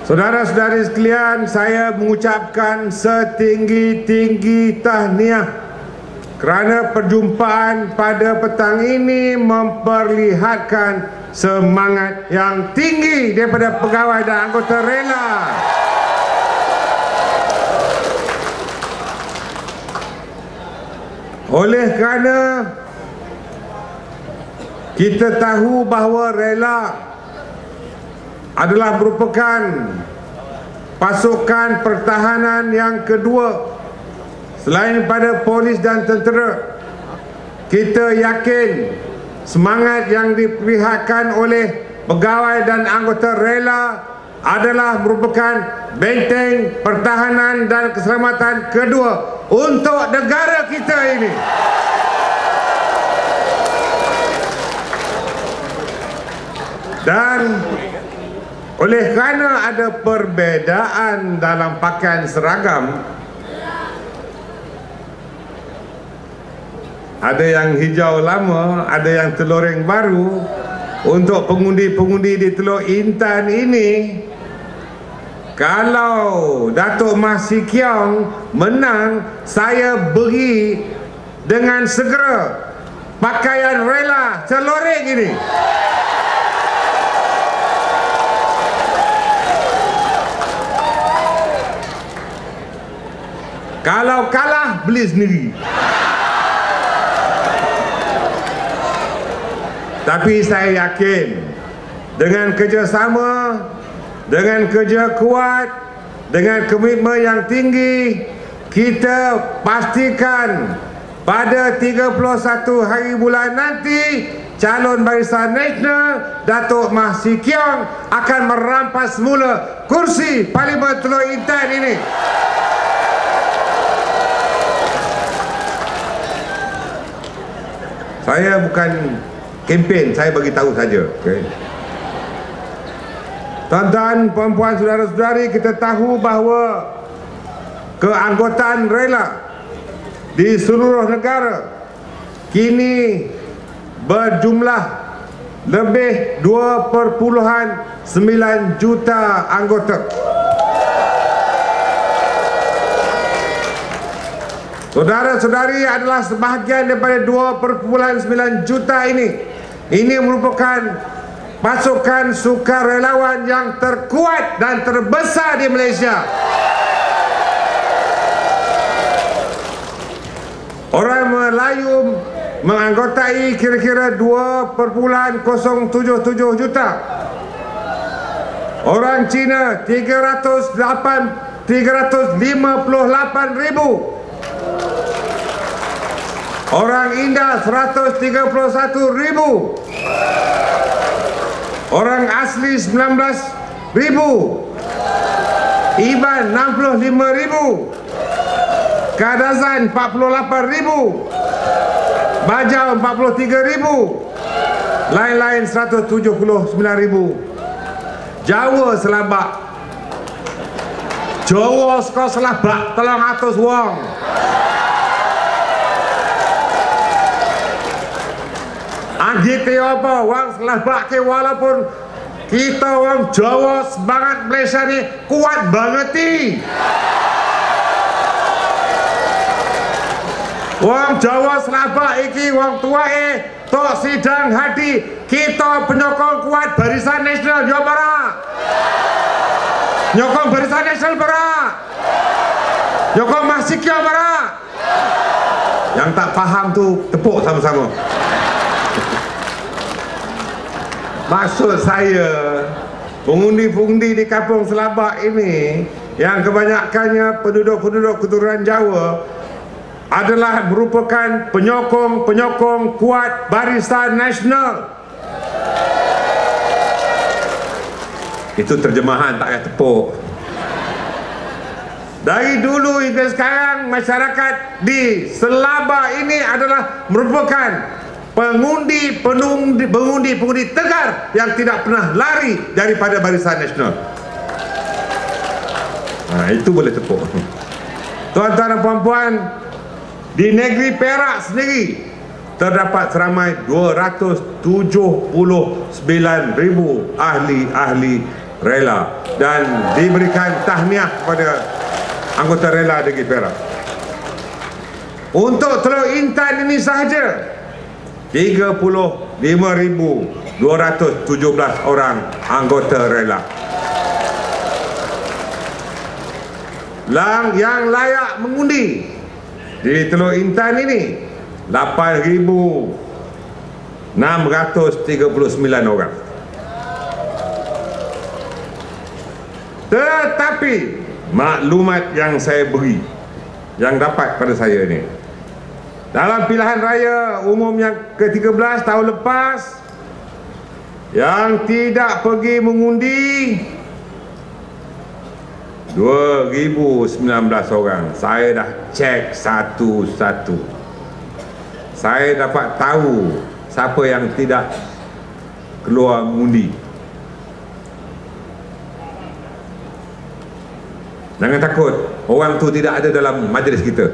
Saudara-saudari sekalian, saya mengucapkan setinggi-tinggi tahniah kerana perjumpaan pada petang ini memperlihatkan semangat yang tinggi daripada pegawai dan anggota rela. Oleh kerana kita tahu bahawa rela adalah merupakan pasukan pertahanan yang kedua selain pada polis dan tentera. Kita yakin semangat yang diperlihatkan oleh pegawai dan anggota rela adalah merupakan benteng pertahanan dan keselamatan kedua untuk negara kita ini. Dan oleh kerana ada perbezaan dalam pakaian seragam, ada yang hijau lama, ada yang telureng baru. Untuk pengundi-pengundi di Teluk Intan ini, kalau Datuk Mas Sikiong menang, saya beri dengan segera pakaian rela telureng ini. Kalau kalah, beli sendiri. Tapi saya yakin dengan kerjasama, dengan kerja kuat, dengan komitmen yang tinggi, kita pastikan pada 31 hari bulan nanti calon Barisan Nasional Datuk Mas Sikiong akan merampas semula kursi Parlimen Teluk Intan ini. Saya bukan kempen, saya bagi tahu saja. Okay. Tuan-tuan, puan-puan, saudara-saudari, kita tahu bahawa keanggotaan rela di seluruh negara kini berjumlah lebih 2.9 juta anggota. Saudara-saudari adalah sebahagian daripada 2.9 juta ini. Ini merupakan pasukan sukarelawan yang terkuat dan terbesar di Malaysia. Orang Melayu menganggotai kira-kira 2.077 juta. Orang Cina 358,000. Orang India 131,000. Orang asli 19,000. Iban 65,000. Kadazan 48,000. Bajau 43,000. Lain-lain 179,000. Jawa Selabak. Jawa saka Selabak 300 wong. Anggite apa wong Selabak ke, walaupun kita wong Jawa semangat Malaysia ni kuat banget ni. Wong Jawa Selabak iki wong tua tok sidang hati, kita penyokong kuat Barisan Nasional Jawa Barat. Nyokong Barisan Nasional Barat. Nyokong Mas Sikiong Barat. Yang tak faham tu tepuk sama-sama. Maksud saya, pengundi-pengundi di kampung Selabak ini yang kebanyakannya penduduk-penduduk keturunan Jawa adalah merupakan penyokong-penyokong kuat Barisan Nasional. Itu terjemahan, tak payah tepuk. Dari dulu hingga sekarang, masyarakat di Selabak ini adalah merupakan pengundi tegar yang tidak pernah lari daripada Barisan Nasional. Itu boleh tepuk. Tuan-tuan dan puan-puan, di negeri Perak sendiri terdapat seramai 279,000 ahli-ahli rela dan diberikan tahniah kepada anggota rela Negeri Perak. Untuk Teluk Intan ini sahaja 35,217 orang anggota rela. Yang layak mengundi di Teluk Intan ini 8,639 orang. Tetapi maklumat yang saya beri, yang dapat pada saya ni, dalam pilihan raya umum yang ke-13 tahun lepas, yang tidak pergi mengundi 2,019 orang. Saya dah cek satu-satu. Saya dapat tahu siapa yang tidak keluar mengundi. Jangan takut, orang tu tidak ada dalam majlis kita.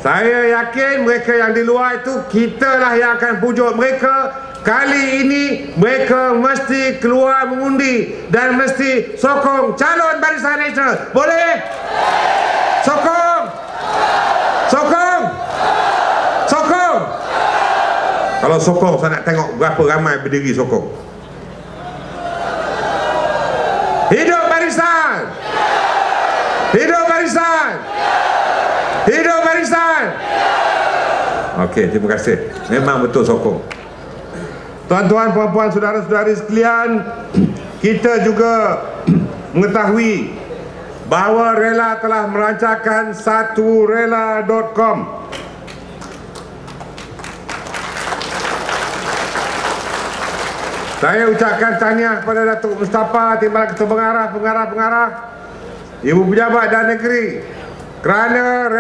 Saya yakin mereka yang di luar itu, kitalah yang akan pujuk mereka. Kali ini mereka mesti keluar mengundi dan mesti sokong calon Barisan Nasional. Boleh? Sokong! Sokong! Sokong! Kalau sokong, saya nak tengok berapa ramai berdiri sokong. Hidup Barisan! Hidup Barisan! Hidup Barisan! Okey, terima kasih. Memang betul sokong. Tuan-tuan, puan-puan, saudara-saudari sekalian, kita juga mengetahui bahawa rela telah merancangkan saturela.com. Saya ucapkan tahniah kepada Datuk Mustafa, Timbalan Ketua Pengarah, Ibu Pejabat dan Negeri, kerana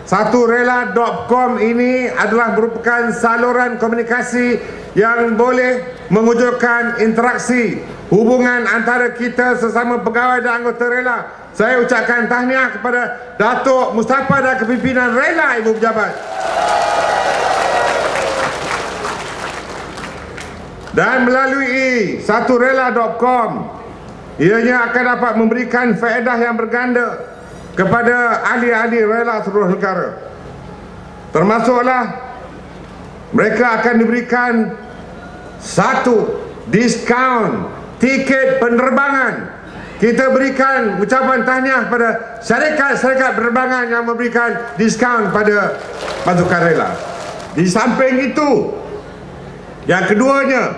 saturela.com ini adalah merupakan saluran komunikasi yang boleh mewujudkan interaksi hubungan antara kita sesama pegawai dan anggota rela. Saya ucapkan tahniah kepada Datuk Mustafa dan kepimpinan rela, Ibu Pejabat. Dan melalui saturela.com, ianya akan dapat memberikan faedah yang berganda kepada ahli-ahli rela seluruh negara. Termasuklah mereka akan diberikan satu diskaun tiket penerbangan. Kita berikan ucapan tahniah pada syarikat-syarikat penerbangan yang memberikan diskaun pada pasukan rela. Di samping itu, yang keduanya,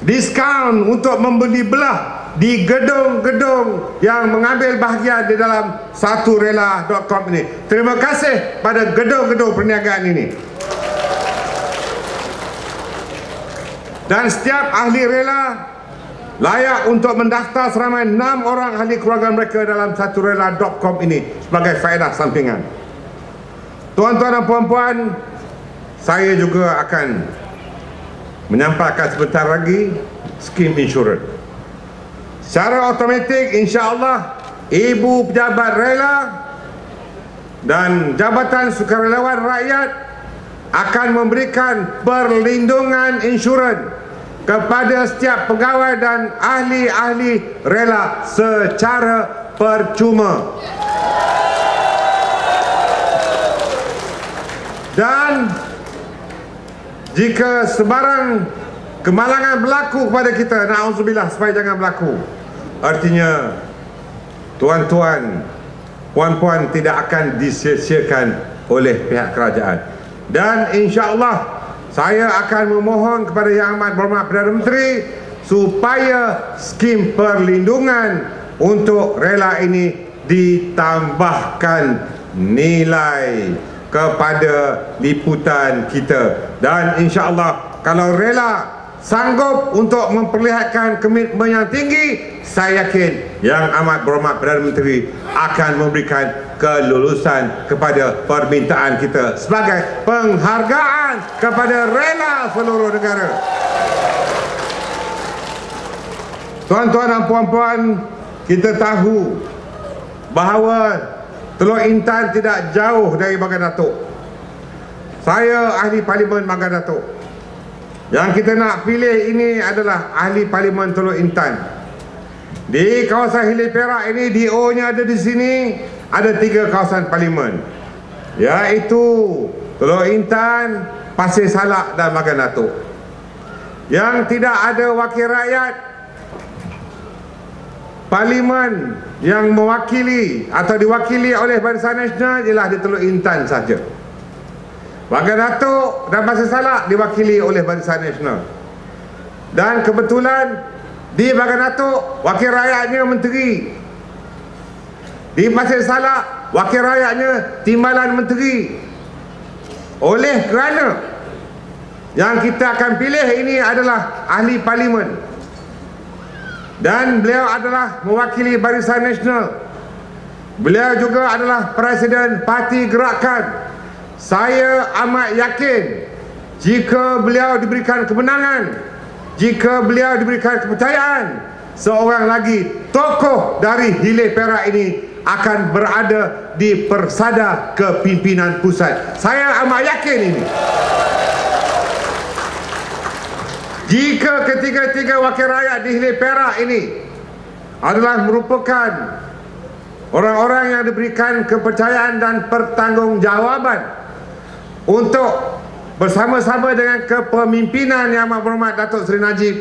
diskaun untuk membeli belah di gedung-gedung yang mengambil bahagian di dalam saturela.com ini. Terima kasih pada gedung-gedung perniagaan ini. Dan setiap ahli rela layak untuk mendaftar seramai 6 orang ahli keluarga mereka dalam saturela.com ini sebagai faedah sampingan. Tuan-tuan dan puan-puan, saya juga akan menyampaikan sebentar lagi skim insurans. Secara automatik, insya-Allah, Ibu Pejabat Rela dan Jabatan Sukarelawan Rakyat akan memberikan perlindungan insurans kepada setiap pegawai dan ahli-ahli rela secara percuma. Dan jika sebarang kemalangan berlaku kepada kita, na'udzubillah, supaya jangan berlaku, artinya tuan-tuan, puan-puan tidak akan disia-siakan oleh pihak kerajaan. Dan insya-Allah saya akan memohon kepada Yang Amat Berhormat Perdana Menteri supaya skim perlindungan untuk rela ini ditambahkan nilai kepada liputan kita. Dan insya-Allah kalau rela sanggup untuk memperlihatkan komitmen yang tinggi, saya yakin Yang Amat Berhormat Perdana Menteri akan memberikan kelulusan kepada permintaan kita sebagai penghargaan kepada rela seluruh negara. Tuan-tuan dan puan-puan, kita tahu bahawa Teluk Intan tidak jauh dari Bagan Datuk. Saya ahli Parlimen Bagan Datuk. Yang kita nak pilih ini adalah ahli Parlimen Teluk Intan. Di kawasan Hilir Perak ini, DO-nya ada di sini. Ada 3 kawasan parlimen, iaitu Teluk Intan, Pasir Salak dan Magan Datuk. Yang tidak ada wakil rakyat parlimen yang mewakili atau diwakili oleh Barisan Nasional ialah di Teluk Intan saja. Magan Datuk dan Pasir Salak diwakili oleh Barisan Nasional. Dan kebetulan di Magan Datuk wakil rakyatnya menteri. Di Pasir Salak wakil rakyatnya timbalan menteri. Oleh kerana yang kita akan pilih ini adalah ahli parlimen dan beliau adalah mewakili Barisan Nasional, beliau juga adalah Presiden Parti Gerakan. Saya amat yakin jika beliau diberikan kemenangan, jika beliau diberikan kepercayaan, seorang lagi tokoh dari Hilir Perak ini akan berada di persada kepimpinan pusat. Saya amat yakin ini. Jika ketiga-tiga wakil rakyat di Hilir Perak ini adalah merupakan orang-orang yang diberikan kepercayaan dan pertanggungjawaban untuk bersama-sama dengan kepemimpinan Yang Amat Berhormat Datuk Seri Najib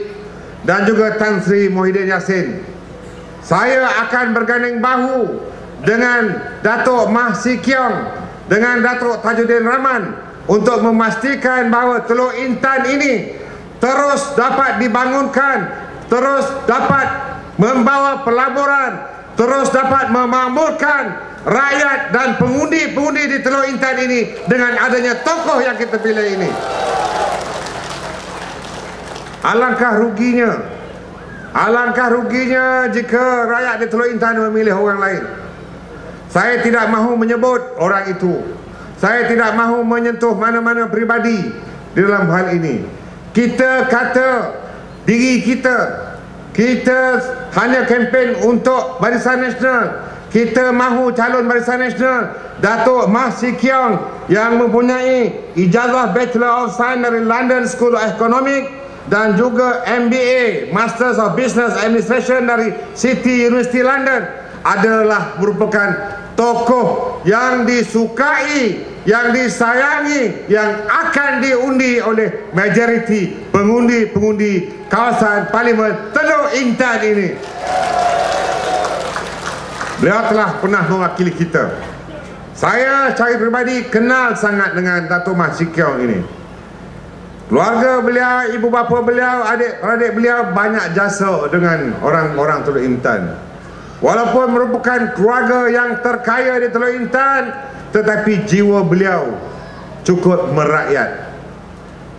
dan juga Tan Sri Muhyiddin Yassin, saya akan berganding bahu dengan Datuk Mah Si Keong, dengan Datuk Tajuddin Rahman untuk memastikan bahawa Teluk Intan ini terus dapat dibangunkan, terus dapat membawa pelaburan, terus dapat memakmurkan rakyat dan pengundi-pengundi di Teluk Intan ini dengan adanya tokoh yang kita pilih ini. Alangkah ruginya jika rakyat di Teluk Intan memilih orang lain. Saya tidak mahu menyebut orang itu. Saya tidak mahu menyentuh mana-mana pribadi di dalam hal ini. Kita kata diri kita hanya kempen untuk Barisan Nasional. Kita mahu calon Barisan Nasional Datuk Mah Si Keong yang mempunyai ijazah Bachelor of Science dari London School of Economics dan juga MBA Masters of Business Administration dari City University London adalah merupakan tokoh yang disukai, yang disayangi, yang akan diundi oleh majoriti pengundi-pengundi kawasan Parlimen Teluk Intan ini. Beliau telah pernah mewakili kita. Saya secara pribadi kenal sangat dengan Datuk Mah Si Keong ini. Keluarga beliau, ibu bapa beliau, adik-adik beliau banyak jasa dengan orang-orang Teluk Intan. Walaupun merupakan keluarga yang terkaya di Teluk Intan, tetapi jiwa beliau cukup merakyat.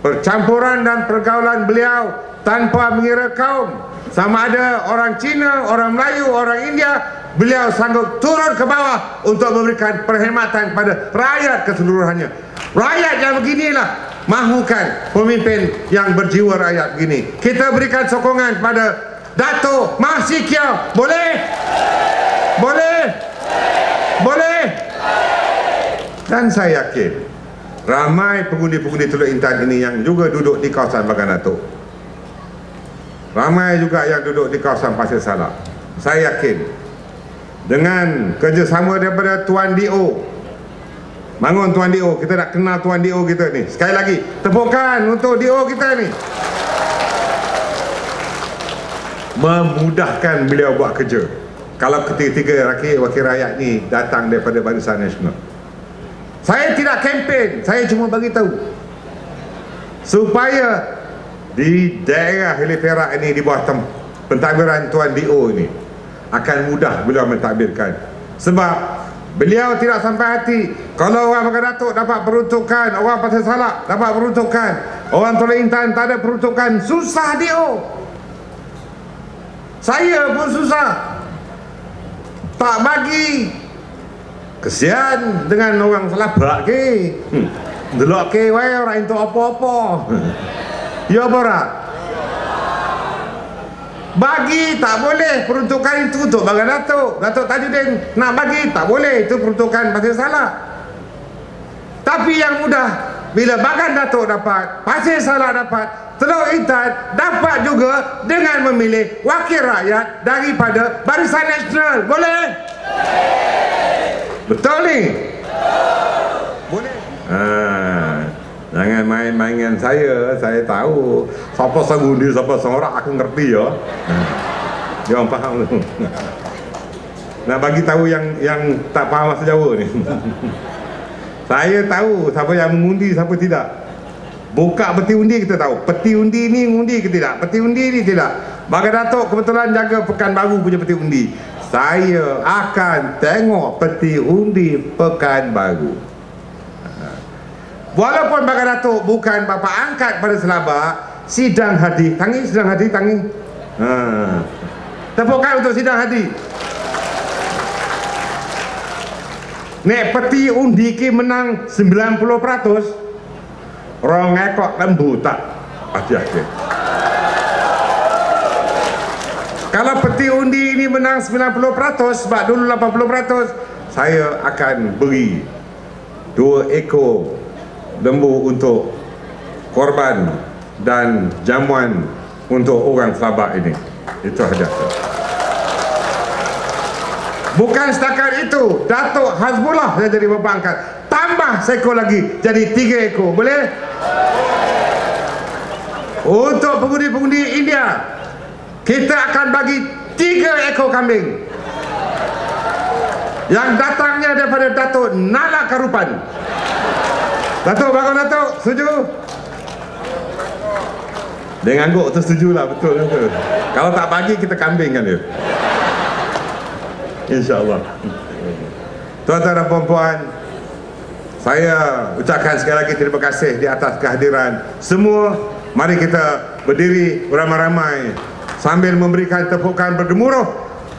Percampuran dan pergaulan beliau tanpa mengira kaum, sama ada orang Cina, orang Melayu, orang India, beliau sanggup turun ke bawah untuk memberikan perkhidmatan kepada rakyat keseluruhannya. Rakyat yang beginilah mahukan pemimpin yang berjiwa rakyat begini. Kita berikan sokongan pada Datuk Mah Si Keong. Boleh? Boleh? Boleh? Dan saya yakin ramai pengundi-pengundi Teluk Intan ini yang juga duduk di kawasan Magan Datuk. Ramai juga yang duduk di kawasan Pasir Salak. Saya yakin dengan kerjasama daripada Tuan D.O. Bangun Tuan D.O. Kita nak kenal Tuan D.O. kita ni. Sekali lagi tepukan untuk D.O. kita ni. Memudahkan beliau buat kerja kalau ketiga-tiga wakil rakyat ni datang daripada Barisan Nasional. Saya tidak kempen, saya cuma bagi tahu supaya di daerah Hilir Perak ini, di bawah pentadbiran Tuan D.O. ini, akan mudah beliau mentadbirkan. Sebab beliau tidak sampai hati kalau orang Magan Datuk dapat peruntukan, orang Pasir Salak dapat peruntukan, orang Teluk Intan tak ada peruntukan. Susah D.O. Saya pun susah, tak bagi. Kesian dengan orang selabak ke. Delok ke wae ora entuk apa-apa. Ya apa ora? Bagi tak boleh, peruntukan itu untuk Magan Datuk. Datuk Tajuddin nak bagi tak boleh, itu peruntukan Pasir Salak. Tapi yang mudah bila Magan Datuk dapat, Pasir Salak dapat, Teluk Intan dapat juga dengan memilih wakil rakyat daripada Barisan Nasional. Boleh? Betul ni? Boleh? Jangan main-main dengan saya tahu siapa sangundi, siapa seorang aku ngerti ya. Dia orang faham tu. Nak bagi tahu yang tak faham bahasa Jawa ni. Saya tahu siapa yang mengundi, siapa tidak. Buka peti undi kita tahu. Peti undi ni ngundi ke tidak? Peti undi ni tidak. Bagi Datuk kebetulan jaga Pekanbaru punya peti undi. Saya akan tengok peti undi Pekanbaru. Walaupun Bagi Datuk bukan bapa angkat pada Selabak, sidang hadi. Tangi sidang hadi, tangi. Tepukan untuk sidang hadi. Nek peti undi ki menang 90%, orang ngekok lembu tak hati-hati. Kalau peti undi ini menang 90%, sebab dulu 80%, saya akan beri 2 ekor lembu untuk korban dan jamuan untuk orang Sabah ini. Itu saja. Bukan setakat itu, Datuk Hasbullah yang jadi bapa angkat. Tambah seekor lagi, jadi 3 ekor. Boleh? Untuk pengundi-pengundi India, kita akan bagi 3 ekor kambing yang datangnya daripada Datuk Nala Karupan. Datuk, bangun Datuk, setuju? Dia ngangguk tu setujulah, betul. Kalau tak bagi, kita kambingkan dia. InsyaAllah. Tuan-tuan dan puan-puan, saya ucapkan sekali lagi terima kasih di atas kehadiran semua. Mari kita berdiri beramai-ramai sambil memberikan tepukan bergemuruh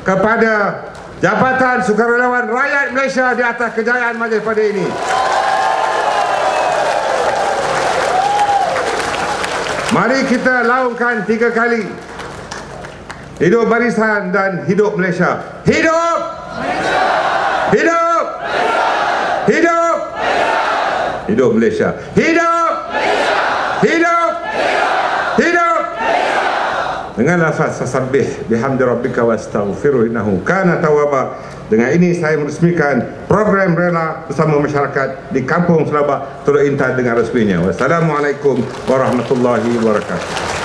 kepada Jabatan Sukarelawan Rakyat Malaysia di atas kejayaan majlis pada ini. Mari kita laungkan 3 kali. Hidup Barisan dan hidup Malaysia. Hidup Malaysia! Hidup Malaysia! Hidup Malaysia! Hidup Malaysia! Hidup Malaysia! Hidup Malaysia! Hidup Malaysia! Dengan lafaz tasabbih bihamdi rabbika wastaghfiruh innahu kana tawwaba. Dengan ini saya meresmikan program rela bersama masyarakat di Kampung Selabak Teluk Intan dengan resminya. Wassalamualaikum warahmatullahi wabarakatuh.